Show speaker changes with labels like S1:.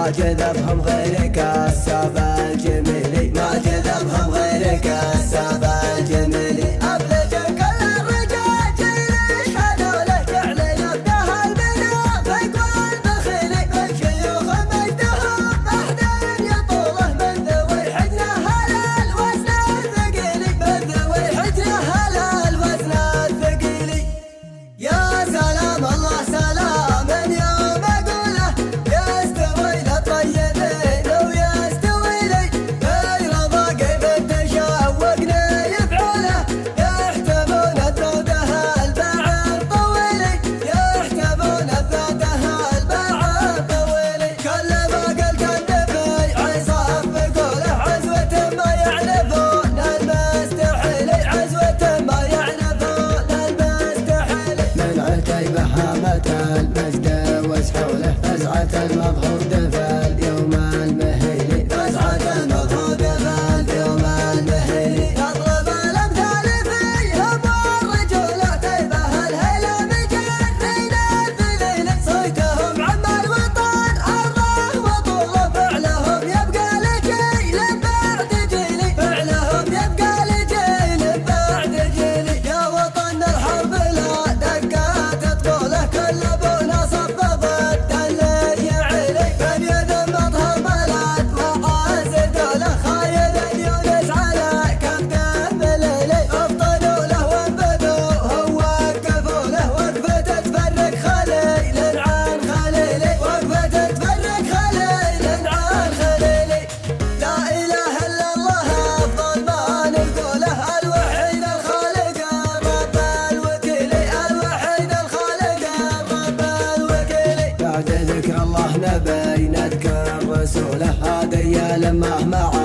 S1: ما جذبهم غيرك الساب الجميل، ما جذبهم غيرك الساب الجميل. أبلجك الرجال جيل حلوله جعل يبدها البناء فيقول بخيلي بالشيوخ مجدهم أحد يطوله من ذوي حجنه على الوزن الثقيل، من ذوي حجنه على الوزن الثقيل. يا سلام الله سلام يوم أقوله يستوي للطيبين ويستوي لي غير ضاقي بالتشوقنا يفعله يحتمون ذودها الباع الطويل، يحتمون ذودها الباع الطويل. كل ما قلت النبي عصام بقوله عزوة ما يعرفون المستحيل، عزوة ما يعرفون المستحيل. من عتيبة هامة المجد وسحوله فزعة المظهور دفل يوم المهيل، فزعة المظهور دفل يوم المهيل. تضرب الأمثال فيهم والرجولة تيبه الهيلة مجرين الذليل، صيتهم عم الوطن عرضه وطوله فعلهم يبقى لجيل بعد جيل، فعلهم يبقى لجيل بعد جيل. يا وطن الحرب لا دقات طوله كل ابونا صف ضد اللي يعيلي، من يذمطها بلد وعز دوله خاين يونس على كبده بليلي. ابطلوا له وانبذوه ووقفوا له وقفة تفرق خليل عن خليلي، وقفة تفرق خليل عن خليلي. لا اله الا الله افضل ما نقوله الوحيد الخالق الرب الوكيل، الوحيد الخالق الرب الوكيل. بعد ذكر الله نبي نذكر رسوله هذه لمه مع